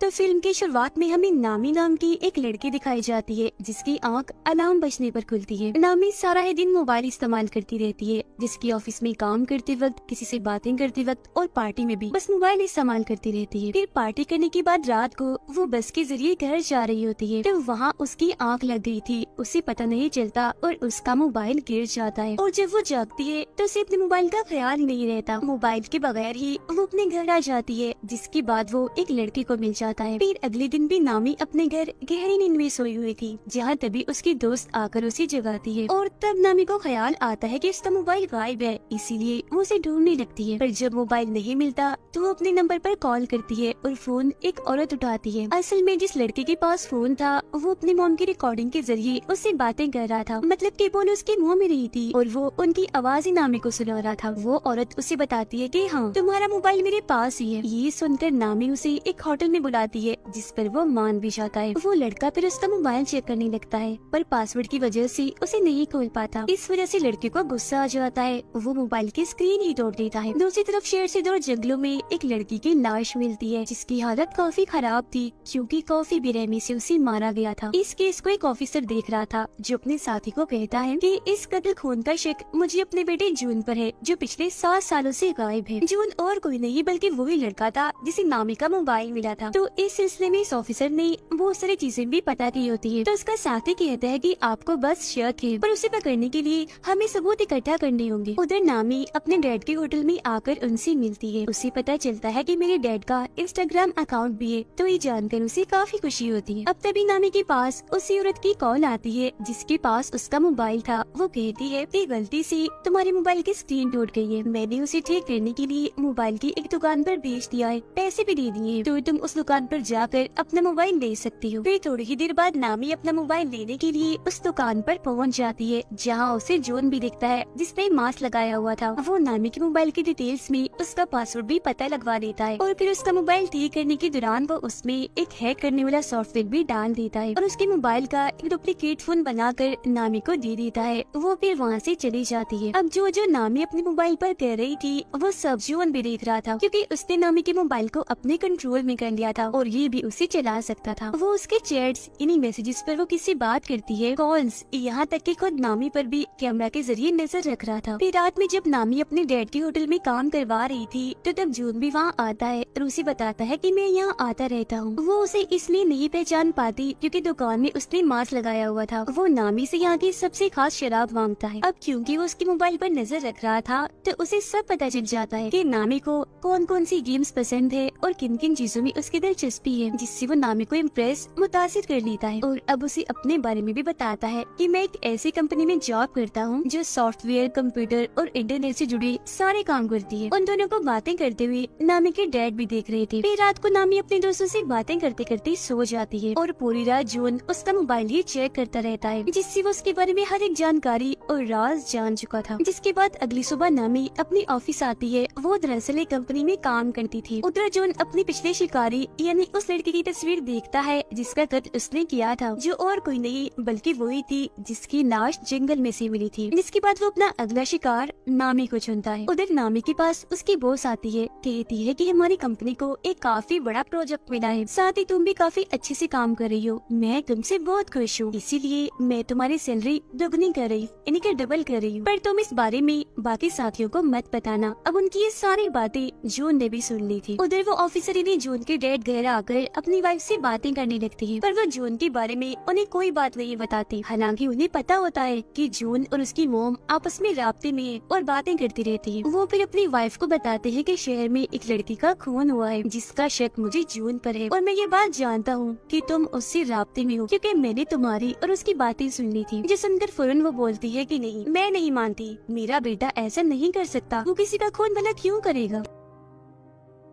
तो फिल्म की शुरुआत में हमें नामी नाम की एक लड़की दिखाई जाती है जिसकी आंख अलार्म बजने पर खुलती है। नामी सारा ही दिन मोबाइल इस्तेमाल करती रहती है, जिसकी ऑफिस में काम करते वक्त, किसी से बातें करते वक्त और पार्टी में भी बस मोबाइल इस्तेमाल करती रहती है। फिर पार्टी करने के बाद रात को वो बस के जरिए घर जा रही होती है, तो वहाँ उसकी आंख लग गई थी, उसे पता नहीं चलता और उसका मोबाइल गिर जाता है। और जब वो जागती है तो उसे अपने मोबाइल का ख्याल नहीं रहता। मोबाइल के बगैर ही वो अपने घर आ जाती है, जिसके बाद वो एक लड़की को मिल जाता है। फिर अगले दिन भी नामी अपने घर गहरी नींद में सोई हुई थी, जहाँ तभी उसकी दोस्त आकर उसे जगाती है और तब नामी को ख्याल आता है कि उसका मोबाइल गायब है, इसीलिए वो उसे ढूंढने लगती है। पर जब मोबाइल नहीं मिलता तो वो अपने नंबर पर कॉल करती है और फोन एक औरत उठाती है। असल में जिस लड़के के पास फोन था वो अपनी मॉम की रिकॉर्डिंग के जरिए उससे बातें कर रहा था, मतलब कि बोल उसके मुंह में रही थी और वो उनकी आवाज ही नामी को सुना रहा था। वो औरत उसे बताती है कि हाँ, तुम्हारा मोबाइल मेरे पास ही है। ये सुनकर नामी उसे एक होटल में बुलाती है, जिस पर वो मान भी जाता है। वो लड़का फिर उसका मोबाइल चेक करने लगता है, पर पासवर्ड की वजह से उसे नहीं खोल पाता। इस वजह से लड़के को गुस्सा आ जाता है, वो मोबाइल की स्क्रीन ही तोड़ देता है। दूसरी तरफ शहर से दूर जंगलों में एक लड़की की लाश मिलती है, जिसकी हालत काफी खराब थी क्योंकि काफी बेरहमी से उसे मारा गया था। इस केस को एक ऑफिसर देख रहा था, जो अपने साथी को कहता है कि इस कत्ल खून का शक मुझे अपने बेटे जून पर है, जो पिछले 7 सालों से गायब है। जून और कोई नहीं बल्कि वही लड़का था जिसे नामी का मोबाइल मिला था। तो इस सिलसिले में इस ऑफिसर ने बहुत सारी चीजें भी पता की होती है। तो उसका साथी कहता है कि आपको बस शक है, पर उसे पकड़ने के लिए हमें सबूत इकट्ठा करने होंगे। उधर नामी अपने डैड के होटल में आकर उनसे मिलती है। उसे पता चलता है कि मेरे डैड का इंस्टाग्राम अकाउंट भी है, तो ये जानकर उसे काफी खुशी होती है। अब तभी नामी के पास उसी औरत की कॉल आती है जिसके पास उसका मोबाइल था। वो कहती है कि गलती से तुम्हारे मोबाइल की स्क्रीन टूट गई है, मैंने उसे ठीक करने के लिए मोबाइल की एक दुकान पर भेज दिया है, पैसे भी दे दिए, तो तुम उस दुकान पर जाकर अपना मोबाइल ले सकती हो। फिर थोड़ी ही देर बाद नामी अपना मोबाइल लेने के लिए उस दुकान पर पहुंच जाती है, जहां उसे जॉन भी दिखता है जिसने मास्क लगाया हुआ था। वो नामी के मोबाइल की डिटेल्स में उसका पासवर्ड भी पता लगवा देता है और फिर उसका मोबाइल ठीक करने के दौरान वो उसमें एक हैक करने वाला सॉफ्टवेयर भी डाल देता है और उसके मोबाइल का एक डुप्लीकेट फोन बनाकर नामी को दे देता है। वो फिर वहाँ से चली जाती है। अब जो नामी अपने मोबाइल पर कह रही थी वो सब जॉन भी देख रहा था, क्योंकि उसने नामी के मोबाइल को अपने कंट्रोल में कर लिया था और ये भी उसे चला सकता था। वो उसके चैट्स, इन्हीं मैसेजेस पर वो किससे बात करती है, कॉल्स, यहाँ तक कि खुद नामी पर भी कैमरा के जरिए नजर रख रहा था। फिर रात में जब नामी अपने डैड के होटल में काम करवा रही थी तो तब जून भी वहाँ आता है और उसे बताता है कि मैं यहाँ आता रहता हूँ। वो उसे इसलिए नहीं पहचान पाती क्योंकि दुकान में उसने मास्क लगाया हुआ था। वो नामी से यहाँ की सबसे खास शराब मांगता है। अब क्योंकि वो उसके मोबाइल पर नजर रख रहा था तो उसे सब पता चल जाता है कि नामी को कौन कौन सी गेम्स पसंद है और किन किन चीजों में उसकी दिलचस्पी है, जिससे वो नामी को इम्प्रेस, मुतासिर कर लेता है। और अब उसे अपने बारे में भी बताता है कि मैं एक ऐसी कंपनी में जॉब करता हूँ जो सॉफ्टवेयर, कंप्यूटर और इंटरनेट से जुड़े सारे काम करती है। उन दोनों को बातें करते हुए नामी के डैड भी देख रहे थे। फिर रात को नामी अपने दोस्तों से बातें करते करते सो जाती है और पूरी रात जून उसका मोबाइल ही चेक करता रहता है, जिससे वो उसके बारे में हर एक जानकारी और राज जान चुका था। जिसके बाद अगली सुबह नामी अपनी ऑफिस आती है। वो दरअसल एक कंपनी में काम करती थी। उधर जून अपनी पिछले शिकारी यानी उस लड़की की तस्वीर देखता है जिसका कत्ल उसने किया था, जो और कोई नहीं बल्कि वही थी जिसकी लाश जंगल में से मिली थी। जिसके बाद वो अपना अगला शिकार नामी को चुनता है। उधर नामी के पास उसकी बॉस आती है, कहती है कि हमारी कंपनी को एक काफी बड़ा प्रोजेक्ट मिला है, साथ ही तुम भी काफी अच्छे से काम कर रही हो, मैं तुमसे बहुत खुश हूँ, इसीलिए मैं तुम्हारी सैलरी दोगुनी कर रही, यानी कि डबल कर रही हूँ, पर तुम इस बारे में बाकी साथियों को मत बताना। अब उनकी ये सारी बातें जून ने भी सुन ली थी। उधर वो ऑफिसर ने जून के डैड घर आकर अपनी वाइफ से बातें करने लगती है, पर वो जून के बारे में उन्हें कोई बात नहीं बताती। हालांकि उन्हें पता होता है कि जून और उसकी मोम आपस में राब्ते में है और बातें करती रहती है। वो फिर अपनी वाइफ को बताते हैं कि शहर में एक लड़की का खून हुआ है जिसका शक मुझे जून पर है और मैं ये बात जानता हूँ कि तुम उससे राब्ते में हो, क्योंकि मैंने तुम्हारी और उसकी बातें सुन ली थी। जो सुनकर फौरन वो बोलती है कि नहीं, मैं नहीं मानती, मेरा बेटा ऐसा नहीं कर सकता, वो किसी का खून भला क्यों करेगा।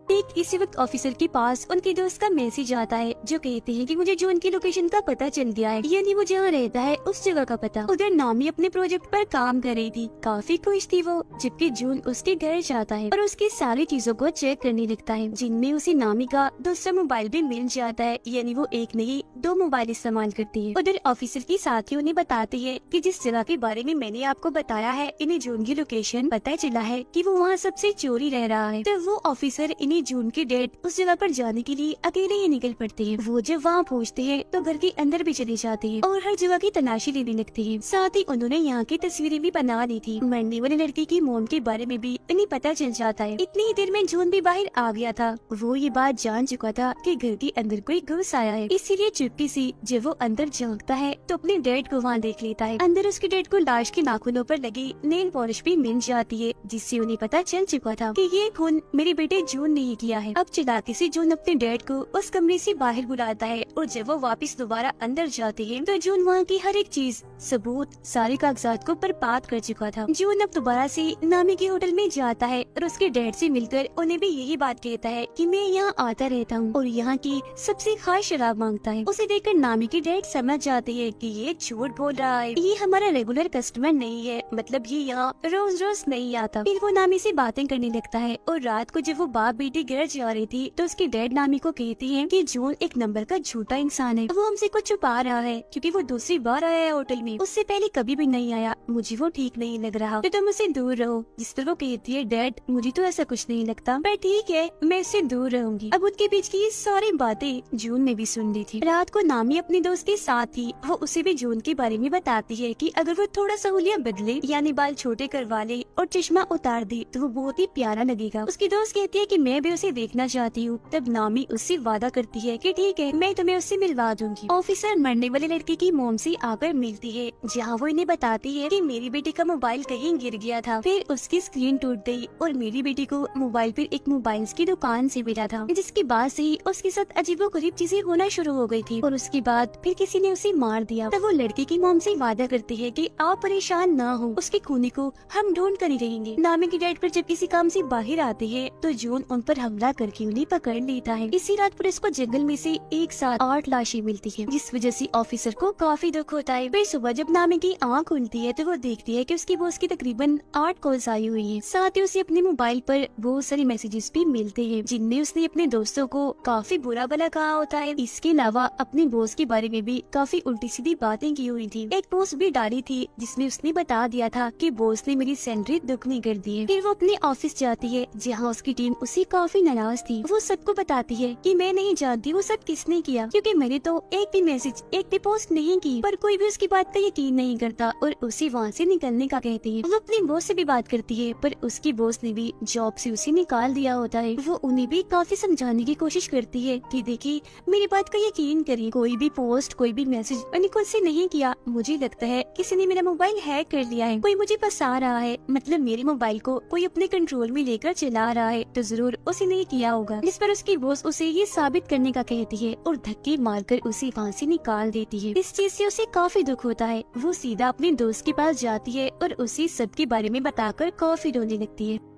ठीक इसी वक्त ऑफिसर के पास उनके दोस्त का मैसेज आता है जो कहते हैं कि मुझे जून की लोकेशन का पता चल गया है, यानी वो जहाँ रहता है उस जगह का पता। उधर नामी अपने प्रोजेक्ट पर काम कर रही थी, काफी खुश थी वो, जबकि जून उसके घर जाता है और उसकी सारी चीजों को चेक करने लगता है, जिनमें उसे नामी का दूसरा मोबाइल भी मिल जाता है, यानी वो एक नहीं 2 मोबाइल इस्तेमाल करती है। उधर ऑफिसर की साथियों ने बताती है कि जिस जगह के बारे में मैंने आपको बताया है, इन्हें जून की लोकेशन पता चला है कि वो वहाँ सबसे चोरी रह रहा है। तो वो ऑफिसर नामी जून के डैड उस जगह पर जाने के लिए अकेले ही निकल पड़ते हैं। वो जब वहाँ पहुँचते हैं तो घर के अंदर भी चले जाते हैं और हर जगह की तलाशी लेने लगते हैं। साथ ही उन्होंने यहाँ की तस्वीरें भी बना ली थी। मरने वाले लड़के की मोम के बारे में भी उन्हें पता चल जाता है। इतनी ही देर में जून भी बाहर आ गया था। वो ये बात जान चुका था कि घर के अंदर कोई घुस आया है, इसीलिए चुपके से जब वो अंदर झांकता है तो अपने डैड को वहाँ देख लेता है। अंदर उसके डैड को लाश के नाखूनों पर लगी नेल पॉलिश भी मिल जाती है, जिससे उन्हें पता चल चुका था कि ये खून मेरे बेटे जून ने ही किया है। अब चालाकी से जून अपने डैड को उस कमरे से बाहर बुलाता है और जब वो वापस दोबारा अंदर जाते हैं तो जून वहाँ की हर एक चीज, सबूत, सारे कागजात को बर्बाद कर चुका था। जून अब दोबारा से नामी के होटल में जाता है और उसके डैड से मिलकर उन्हें भी यही बात कहता है कि मैं यहाँ आता रहता हूँ और यहाँ की सबसे खास शराब मांगता है। उसे देखकर नामी के डैड समझ जाते हैं कि ये झूठ बोल रहा है, ये हमारा रेगुलर कस्टमर नहीं है, मतलब ये यहाँ रोज रोज नहीं आता। फिर वो नामी से बातें करने लगता है और रात को जब वो बाप बेटी घर जा रही थी तो उसके डैड नामी को कहती है कि जून एक नंबर का झूठा इंसान है, वो हमसे कुछ छुपा रहा है क्योंकि वो दूसरी बार आया है होटल में, उससे पहले कभी भी नहीं आया, मुझे वो ठीक नहीं लग रहा, तो तुम उससे दूर रहो। जिस पर वो कहती है डैड मुझे तो ऐसा कुछ नहीं लगता, पर ठीक है मैं उससे दूर रहूंगी। अब उनके बीच की ये सारी बातें जून ने भी सुन ली थी। रात को नामी अपने दोस्त के साथ थी, वो उसे भी जून के बारे में बताती है कि अगर वो थोड़ा सा हुलिया बदले यानी बाल छोटे करवा ले और चश्मा उतार दे तो वो बहुत ही प्यारा लगेगा। उसकी दोस्त कहती है कि मैं भी उसे देखना चाहती हूँ। तब नामी उससे वादा करती है कि ठीक है मैं तुम्हें उससे मिलवा दूंगी। ऑफिसर मरने वाले लड़के की मोम से आकर मिलती है, जहाँ वो इन्हें बताती है कि मेरी बेटी का मोबाइल कहीं गिर गया था, फिर उसकी स्क्रीन टूट गई और मेरी बेटी को मोबाइल पर एक मोबाइल की दुकान से मिला था, जिसके बाद से ही उसके साथ अजीबोगरीब चीजें होना शुरू हो गई थी और उसके बाद फिर किसी ने उसे मार दिया। तब वो लड़के की मोम से वादा करती है कि आप परेशान ना हो, उसके खूनी को हम ढूंढ कर ही रहेंगे। नामी की डैड पर जब किसी काम से बाहर आते हैं तो जून उन पर हमला करके उन्हें पकड़ लेता है। इसी रात पुलिस को जंगल में से एक साथ 8 लाशें मिलती है, जिस वजह से ऑफिसर को काफी दुख होता है। फिर सुबह जब नामी की आँख खुलती है तो वो देखती है कि उसकी बॉस की तकरीबन 8 कॉल्स आई हुई है। साथ ही उसे अपने मोबाइल पर बहुत सारे मैसेजेस भी मिलते हैं, जिनमें उसने अपने दोस्तों को काफी बुरा भला कहा होता है। इसके अलावा अपने बॉस के बारे में भी काफी उल्टी सीधी बातें की हुई थी। एक पोस्ट भी डाली थी जिसमें उसने बता दिया था कि बॉस ने मेरी सैलरी दुगनी कर दी है। फिर वो अपने ऑफिस जाती है, जहाँ उसकी टीम उसे काफी नाराज थी। वो सबको बताती है कि मैं नहीं जानती वो सब किसने किया, क्योंकि मैंने तो एक भी मैसेज, एक भी पोस्ट नहीं की, पर कोई भी उसकी बात का यकीन नहीं करता और उसे वहाँ से निकलने का कहती है। वो अपनी बॉस से भी बात करती है, पर उसकी बॉस ने भी जॉब से उसे निकाल दिया होता है। वो उन्हें भी काफी समझाने की कोशिश करती है कि देखिए मेरी बात का यकीन करिए, कोई भी पोस्ट, कोई भी मैसेज मैंने खुद से नहीं किया, मुझे लगता है किसी ने मेरा मोबाइल हैक कर लिया है, कोई मुझे फंसा रहा है, मतलब मेरे मोबाइल को कोई अपने कंट्रोल में लेकर चला रहा है, तो जरूर उसे नहीं किया होगा। जिस पर उसकी बॉस उसे ये साबित करने का कहती है और धक्के मारकर उसे वहाँ से निकाल देती है। इस चीज से उसे काफी दुख होता है। वो सीधा अपने दोस्त के पास जाती है और उसे सबके बारे में बताकर काफी रोने लगती है।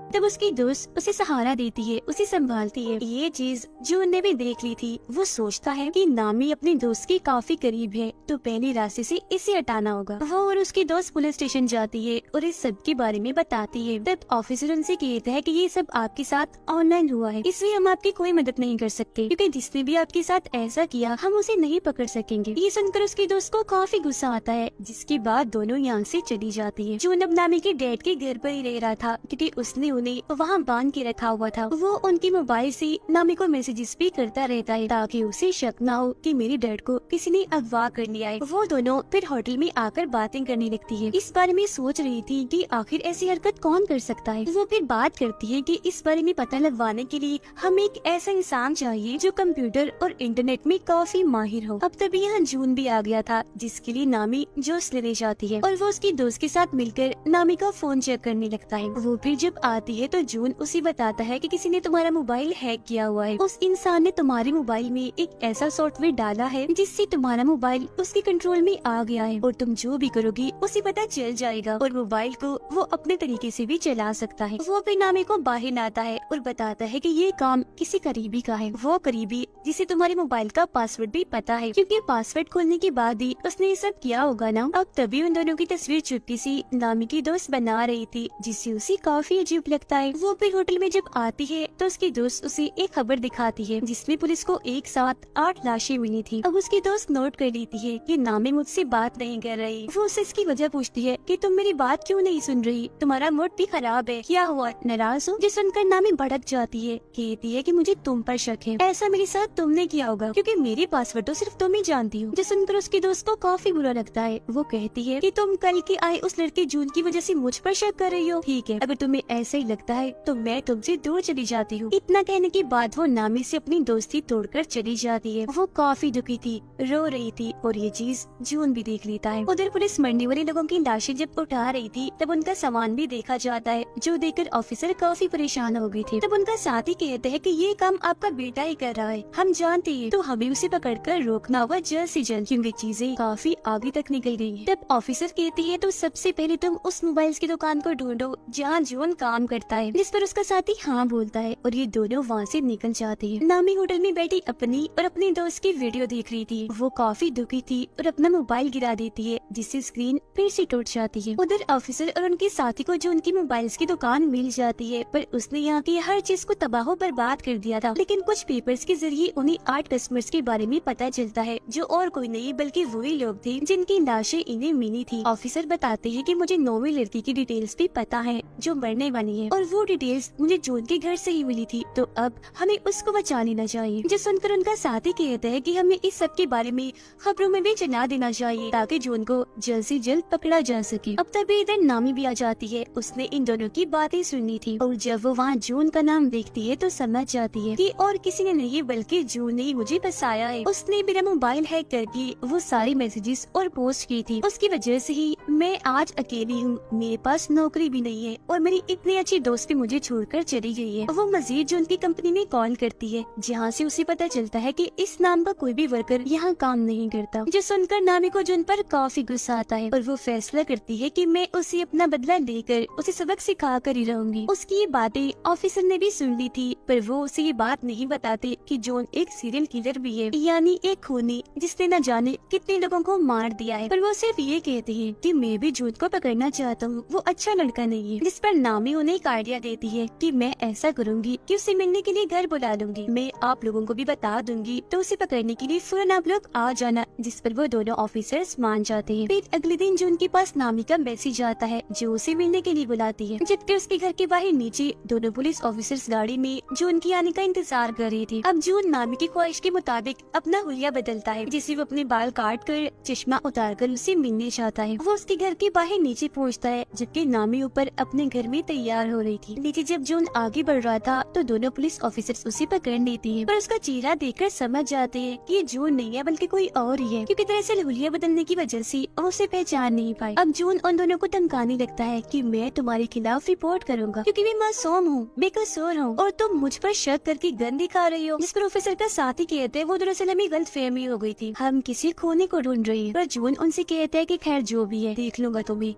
तब उसकी दोस्त उसे सहारा देती है, उसे संभालती है। ये चीज जून ने भी देख ली थी। वो सोचता है कि नामी अपने दोस्त के काफी करीब है, तो पहले रास्ते से इसे हटाना होगा। वो और उसकी दोस्त पुलिस स्टेशन जाती है और इस सब के बारे में बताती है। तब ऑफिसर उनसे कहता है कि ये सब आपके साथ ऑनलाइन हुआ है, इसलिए हम आपकी कोई मदद नहीं कर सकते, क्योंकि जिसने भी आपके साथ ऐसा किया हम उसे नहीं पकड़ सकेंगे। ये सुनकर उसकी दोस्त को काफी गुस्सा आता है, जिसके बाद दोनों यहाँ से चली जाती है। जून अब नामी के डैड के घर पर ही रह रहा था, क्योंकि उसने उन्हें वहाँ बांध के रखा हुआ था। वो उनके मोबाइल से नामी को मैसेजेस भी करता रहता है, ताकि उसे शक ना हो कि मेरे डैड को किसी ने अगवा कर लिया है। वो दोनों फिर होटल में आकर बातें करने लगती है। इस बारे में सोच रही थी कि आखिर ऐसी हरकत कौन कर सकता है। वो फिर बात करती है कि इस बारे में पता लगवाने के लिए हमें एक ऐसा इंसान चाहिए जो कंप्यूटर और इंटरनेट में काफी माहिर हो। अब तभी यहाँ जून भी आ गया था, जिसके लिए नामी जोश लेने जाती है और वो उसकी दोस्त के साथ मिलकर नामी का फोन चेक करने लगता है। वो फिर जब आती है तो जून उसे बताता है कि किसी ने तुम्हारा मोबाइल हैक किया हुआ है। उस इंसान ने तुम्हारे मोबाइल में एक ऐसा सॉफ्टवेयर डाला है जिससे तुम्हारा मोबाइल उसके कंट्रोल में आ गया है और तुम जो भी करोगी उसे पता चल जाएगा और मोबाइल को वो अपने तरीके से भी चला सकता है। वो फिर नामी को बाहर लाता है और बताता है कि ये काम किसी करीबी का है। वो करीबी जिसे तुम्हारे मोबाइल का पासवर्ड भी पता है, क्योंकि पासवर्ड खोलने के बाद ही उसने ये सब किया होगा ना। अब तभी उन दोनों की तस्वीर चुपके से नामी की दोस्त बना रही थी, जिससे उसे काफी अजीब लगता है। वो फिर होटल में जब आती है तो उसकी दोस्त उसे एक खबर दिखाती है जिसमें पुलिस को एक साथ 8 लाशें मिली थी। अब उसकी दोस्त नोट कर लेती है कि नामी मुझसे बात नहीं कर रही। वो उससे इसकी वजह पूछती है कि तुम मेरी बात क्यों नहीं सुन रही, तुम्हारा मूड भी खराब है, क्या हुआ, नाराज हो? जो सुनकर नामी भड़क जाती है, कहती है कि मुझे तुम पर शक है, ऐसा मेरे साथ तुमने किया होगा क्योंकि मेरी पासवर्ड तो सिर्फ तुम ही जानती हो। जो सुनकर उसकी दोस्त को काफी बुरा लगता है। वो कहती है कि तुम कल की आए उस लड़के जून की वजह से मुझ पर शक कर रही हो। ठीक है, अगर तुम्हें ऐसा ही लगता है तो मैं तुमसे दूर चली जाती हूँ। इतना कहने के बाद वो नामी से अपनी दोस्ती तोड़कर चली जाती है। वो काफी दुखी थी, रो रही थी और ये चीज जून भी देख लेता है। उधर पुलिस मरने वाले लोगों की लाशें जब उठा रही थी तब उनका सामान भी देखा जाता है, जो देखकर ऑफिसर काफी परेशान हो गई थी। तब उनका साथी कहते हैं कि ये काम आपका बेटा ही कर रहा है, हम जानते हैं, तो हमें उसे पकड़कर रोकना होगा जल्द से जल्द क्योंकि चीजें काफी आगे तक निकल गई हैं। तब ऑफिसर कहती है तो सबसे पहले तुम उस मोबाइल की दुकान को ढूंढो जहाँ जून काम करता है, जिस पर उसका साथी हाँ बोलता है और ये दोनों वहाँ से निकल जाते हैं। नामी होटल में बैठी अपनी और अपनी दोस्त की वीडियो देख रही थी। वो काफी दुखी थी और अपना मोबाइल गिरा देती है जिससे स्क्रीन फिर से टूट जाती है। उधर ऑफिसर और उनके साथी को जो उनकी मोबाइल्स की दुकान मिल जाती है, पर उसने यहाँ की हर चीज को तबाह बर्बाद कर दिया था। लेकिन कुछ पेपर्स के जरिए उन्हें 8 कस्टमर्स के बारे में पता चलता है जो और कोई नहीं बल्कि वही लोग थे जिनकी लाशें इन्हें मिली थी। ऑफिसर बताते हैं कि मुझे 9वीं लड़की की डिटेल्स भी पता है जो मरने वाली है और वो डिटेल्स मुझे जून के घर से ही मिली थी, तो अब हमें उसको बचा लेना चाहिए। जो सुनकर उनका साथी कहता है कि हमें इस सब के बारे में खबरों में भी चला देना चाहिए ताकि जून को जल्द से जल्द पकड़ा जा सके। अब तभी इधर नामी भी आ जाती है। उसने इन दोनों की बातें सुनी थी और जब वो वहाँ जून का नाम देखती है तो समझ जाती है कि और किसी ने नहीं बल्कि जून ने ही मुझे फंसाया है। उसने मेरा मोबाइल हैक करके वो सारी मैसेजेस और पोस्ट की थी, उसकी वजह से ही मैं आज अकेली हूँ, मेरे पास नौकरी भी नहीं है और मेरी इतनी अच्छी दोस्त भी मुझे छोड़कर चली गई है। वो मजीद जून की कंपनी में कॉल करती है जहाँ से उसे पता चलता है कि इस नाम का कोई भी वर्कर यहाँ काम नहीं करता। जो सुनकर नामी को जून पर काफी गुस्सा आता है और वो फैसला करती है कि मैं उसे अपना बदला लेकर उसे सबक सिखा कर ही रहूंगी। उसकी ये बातें ऑफिसर ने भी सुन ली थी, पर वो उसे ये बात नहीं बताते कि जॉन एक सीरियल किलर भी है, यानी एक खूनी जिसने न जाने कितने लोगों को मार दिया है। पर वो सिर्फ ये कहते हैं कि मैं भी जून को पकड़ना चाहता हूँ, वो अच्छा लड़का नहीं है। जिस पर नामी उन्हें एक आइडिया देती है कि मैं ऐसा करूंगी कि उसे मिलने के लिए घर बुला लूंगी, मैं आप लोगों को भी बता दूंगी, तो उसे पकड़ने के लिए फौरन आप लोग आ जाना। जिस पर वो दोनों ऑफिसर्स मान जाते हैं। फिर अगले दिन जून के पास नामी का मैसेज आता है जो उसे मिलने के लिए बुलाती है। जबकि उसके घर के बाहर नीचे दोनों पुलिस ऑफिसर्स गाड़ी में जून की आने का इंतजार कर रही थी। अब जून नामी की ख्वाहिश के मुताबिक अपना हुलिया बदलता है, जिसे वो अपने बाल काट कर चश्मा उतार कर उसे मिलने चाहता है। वो उसके घर के बाहर नीचे पहुँचता है जबकि नामी ऊपर अपने घर में तैयार हो रही थी। नीचे जब जून आगे बढ़ रहा था तो दोनों पुलिस ऑफिसर्स उसे पकड़ लेती है, पर उसका चेहरा देखकर समझ जाते हैं कि ये जून नहीं है बल्कि कोई और ही है, क्योंकि दरअसल हुलिया बदलने की वजह से वो उसे पहचान नहीं पाई। अब जून उन दोनों को धमकाने लगता है कि मैं तुम्हारे खिलाफ रिपोर्ट करूंगा क्योंकि मैं मासूम हूँ, बेकसूर हूँ और तुम मुझ पर शक करके गन दिखा रही हो। जिस पर ऑफिसर का साथी कहते हैं वो दरअसल हमें गलतफहमी हो गई थी, हम किसी खोने को ढूंढ रहे हैं। पर जून उनसे कहता है कि खैर जो भी है देख लूंगा तुम्हें।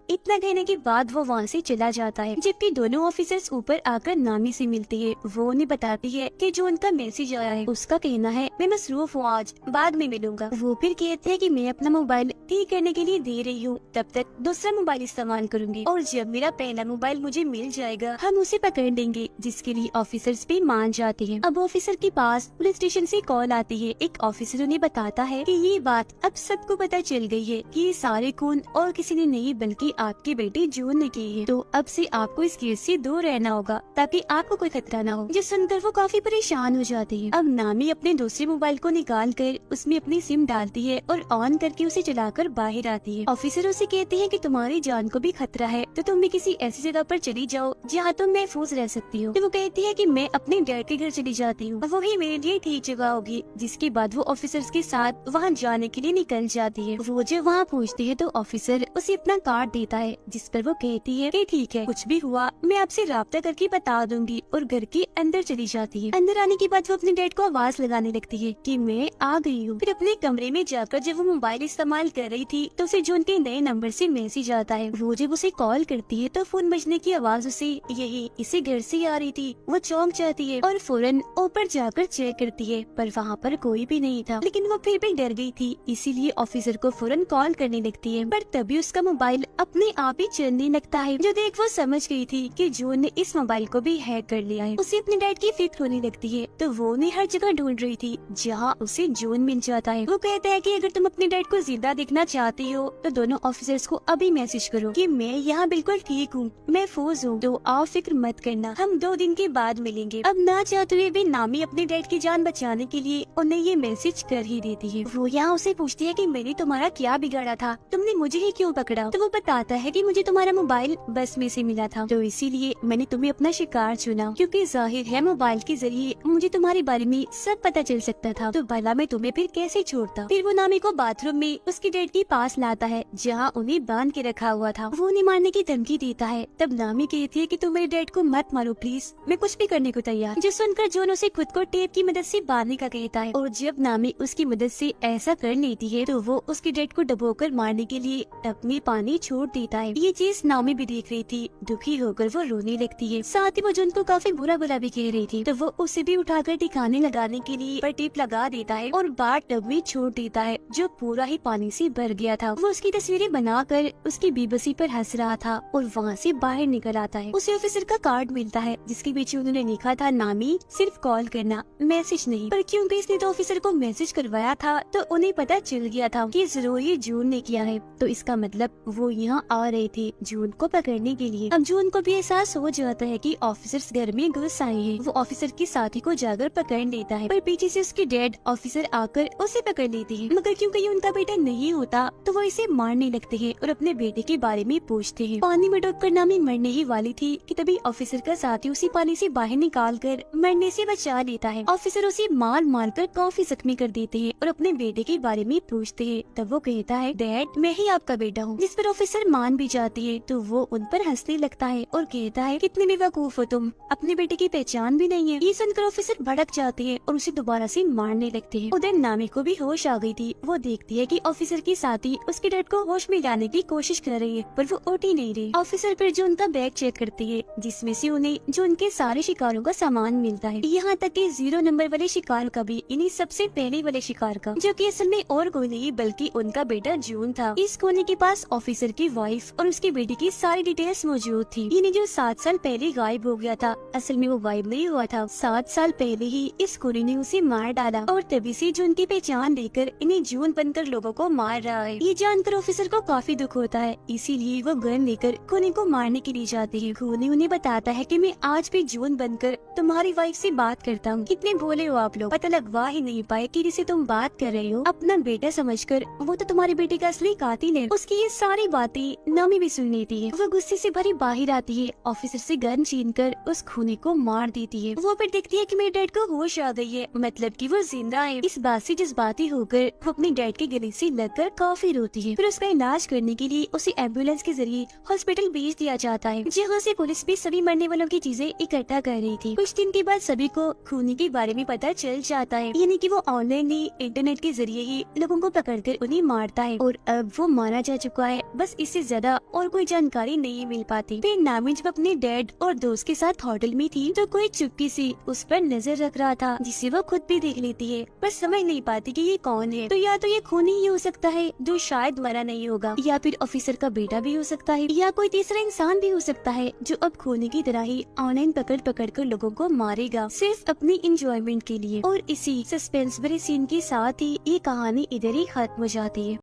इतना कहने के बाद वो वहाँ से चला जाता है। जबकि दोनों ऑफिसर्स ऊपर आकर नामी से मिलती है। वो उन्हें बताती है कि जो उनका मैसेज आया है उसका कहना है मैं मसरूफ हूँ, आज बाद में मिलूंगा। वो फिर कहते हैं कि मैं अपना मोबाइल ठीक करने के लिए दे रही हूँ, तब तक दूसरा मोबाइल इस्तेमाल करूंगी और जब मेरा पहला मोबाइल मुझे मिल जाएगा हम उसे पकड़ लेंगे, जिसके लिए ऑफिसर्स भी मान जाते हैं। अब ऑफिसर के पास पुलिस स्टेशन से कॉल आती है। एक ऑफिसर उन्हें बताता है कि ये बात अब सबको पता चल गई है कि ये सारे खून और किसी ने नहीं बल्कि आपकी बेटी जून ने की है, तो अब से आपको इस केस से दूर रहना होगा ताकि आपको कोई खतरा ना हो। जिस सुनकर वो काफी परेशान हो जाती है। अब नामी अपने दूसरे मोबाइल को निकाल कर उसमें अपनी सिम डालती है और ऑन करके उसे चलाकर बाहर आती है। ऑफिसर उसे कहते हैं कि तुम्हारी जान को भी खतरा है तो तुम भी किसी ऐसी जगह पर चली जाओ जहाँ तुम महफूज रह सकती हो। तो वो कहती है कि मैं अपने डैड के घर चली जाती हूँ, वही मेरे लिए ठीक जगह होगी। जिसके बाद वो ऑफिसर्स के साथ वहाँ जाने के लिए निकल जाती है। वो जब वहाँ पहुँचती है तो ऑफिसर उसे अपना कार्ड देता है, जिस पर वो कहती है कि ठीक है कुछ भी हुआ मैं आपसे राब्ता करके बता दूंगी, और घर के अंदर चली जाती है। अंदर आने के बाद वो अपने डैड को आवाज लगाने लगती है कि मैं आ गई हूँ। फिर अपने कमरे में जाकर जब वो मोबाइल इस्तेमाल कर कर रही थी तो उसे जून के नए नंबर से मैसेज आता है। वो जब उसे कॉल करती है तो फोन बजने की आवाज उसे यही इसे घर से आ रही थी। वो चौंक जाती है और फौरन ऊपर जाकर चेक करती है, पर वहाँ पर कोई भी नहीं था। लेकिन वो फिर भी डर गई थी, इसीलिए ऑफिसर को फौरन कॉल करने लगती है। पर तभी उसका मोबाइल अपने आप ही चलने लगता है। जो देख वो समझ गई थी कि जून ने इस मोबाइल को भी हैक कर लिया है। उसे अपने डैड की फिक्र होने लगती है, तो वो उन्हें हर जगह ढूंढ रही थी जहाँ उसे जून मिल जाता है। वो कहता है कि अगर तुम अपने डैड को जिंदा देखना चाहती हो तो दोनों ऑफिसर्स को अभी मैसेज करो कि मैं यहाँ बिल्कुल ठीक हूँ, महफूज हूँ, तो आप फिक्र मत करना, हम 2 दिन के बाद मिलेंगे। अब ना चाहते हुए भी नामी अपने डैड की जान बचाने के लिए उन्हें ये मैसेज कर ही देती है। वो यहाँ उसे पूछती है कि मैंने तुम्हारा क्या बिगाड़ा था, तुमने मुझे ही क्यों पकड़ा? तो वो बताता है कि मुझे तुम्हारा मोबाइल बस में से मिला था, तो इसीलिए मैंने तुम्हें अपना शिकार चुना, क्योंकि जाहिर है मोबाइल के जरिए मुझे तुम्हारे बारे में सब पता चल सकता था, तो भला मैं तुम्हें फिर कैसे छोड़ता। फिर वो नामी को बाथरूम में उसके डैड के पास लाता है जहाँ उन्हें बांध के रखा हुआ था। वो उन्हें मारने की धमकी देता है। तब नामी कहती है कि तुम मेरे डैड को मत मारो प्लीज, मैं कुछ भी करने को तैयार। जो सुनकर जॉन उसे खुद को टेप की मदद से बांधने का कहता है, और जब नामी उसकी मदद से ऐसा कर लेती है तो वो उसके डैड को डुबोकर मारने के लिए टब में पानी छोड़ देता है। ये चीज नामी भी देख रही थी। दुखी होकर वो रोने लगती है, साथ ही वो जॉन को काफी बुरा बुरा भी कह रही थी, तो वो उसे भी उठाकर ठिकाने लगाने के लिए पर टेप लगा देता है और बार टब में छोड़ देता है जो पूरा ही पानी से भर गया था। वो उसकी तस्वीरें बनाकर उसकी बेबसी पर हंस रहा था और वहाँ से बाहर निकल आता है। उसे ऑफिसर का कार्ड मिलता है जिसके पीछे उन्होंने लिखा था नामी सिर्फ कॉल करना, मैसेज नहीं। पर क्योंकि इसने तो ऑफिसर को मैसेज करवाया था तो उन्हें पता चल गया था कि जरूर ये जून ने किया है, तो इसका मतलब वो यहाँ आ रहे थे जून को पकड़ने के लिए। अब जून को भी एहसास हो जाता है कि ऑफिसर्स घर में घुस आए हैं। वो ऑफिसर के साथी को जाकर पकड़ लेता है, पर पीछे से उसके डैड ऑफिसर आकर उसे पकड़ लेते हैं। मगर क्योंकि ये उनका बेटा नहीं होता तो वो इसे मारने लगते हैं और अपने बेटे के बारे में पूछते हैं। पानी में डूबकर नामी मरने ही वाली थी कि तभी ऑफिसर का साथी उसी पानी से बाहर निकाल कर मरने से बचा लेता है। ऑफिसर उसे मार मार कर काफी जख्मी कर देते हैं और अपने बेटे के बारे में पूछते हैं। तब वो कहता है डैड मैं ही आपका बेटा हूँ, जिस पर ऑफिसर मान भी जाती है। तो वो उन पर हंसने लगता है और कहता है कितने बेवकूफ हो तुम, अपने बेटे की पहचान भी नहीं है। ये सुनकर ऑफिसर भड़क जाते हैं और उसे दोबारा से मारने लगते हैं। उधर नामी को भी होश आ गई थी। वो देखती है कि ऑफिसर की साथी उसके डैड को होश में लाने की कोशिश कर रही है, पर वो उठ ही नहीं रही। ऑफिसर फिर जो उनका बैग चेक करती है जिसमें से उन्हें जो उनके सारे शिकारों का सामान मिलता है, यहाँ तक कि 0 नंबर वाले शिकार का भी, इन्हीं सबसे पहले वाले शिकार का, जो कि असल में और कोई नहीं बल्कि उनका बेटा जून था। इस कोने के पास ऑफिसर की वाइफ और उसके बेटे की सारी डिटेल्स मौजूद थी। इन्हें जो 7 साल पहले गायब हो गया था, असल में वो गायब नहीं हुआ था, 7 साल पहले ही इस कोने ने उसे मार डाला और तभी से जून की पहचान लेकर इन्हें जून बनकर लोगों को मार रहा है। ये जानकर ऑफिसर को काफी दुख होता है, इसीलिए वो गन लेकर खूनी को मारने के लिए जाती है। खूनी उन्हें बताता है कि मैं आज भी जून बनकर तुम्हारी वाइफ से बात करता हूँ। कितने भोले हो आप लोग, पता लगवा ही नहीं पाए कि जिसे तुम बात कर रहे हो अपना बेटा समझकर, वो तो तुम्हारे बेटे का असली कातिल है। उसकी ये सारी बातें नामी भी सुन लेती है। वो गुस्से से भरी बाहर आती है, ऑफिसर से गन छीनकर उस खूनी को मार देती है। वो फिर देखती है कि मेरे डैड को होश आ गई है, मतलब कि वो जिंदा है। इस बात से जज्बाती होकर वो अपने डैड के गले से लगकर काफी रोती है। फिर उसका इलाज करने के लिए उसे एम्बुलेंस के जरिए हॉस्पिटल भेज दिया जाता है, जहाँ से पुलिस भी सभी मरने वालों की चीजें इकट्ठा कर रही थी। कुछ दिन के बाद सभी को खूनी के बारे में पता चल जाता है, यानी कि वो ऑनलाइन ही इंटरनेट के जरिए ही लोगों को पकड़कर उन्हें मारता है और अब वो मारा जा चुका है। बस इससे ज्यादा और कोई जानकारी नहीं मिल पाती। फिर नामी जब अपने डैड और दोस्त के साथ होटल में थी तो कोई चुप्पी से उस पर नजर रख रहा था, जिसे वो खुद भी देख लेती है, पर समझ नहीं पाती कि ये कौन है। तो या तो ये खूनी ही हो सकता है जो शायद मरा नहीं होगा, या फिर ऑफिसर का बेटा भी हो सकता है, या कोई तीसरा इंसान भी हो सकता है जो अब खूनी की तरह ही ऑनलाइन पकड़ पकड़ कर लोगों को मारेगा सिर्फ अपनी इंजॉयमेंट के लिए। और इसी सस्पेंस भरे सीन के साथ ही ये कहानी इधर ही खत्म हो जाती है।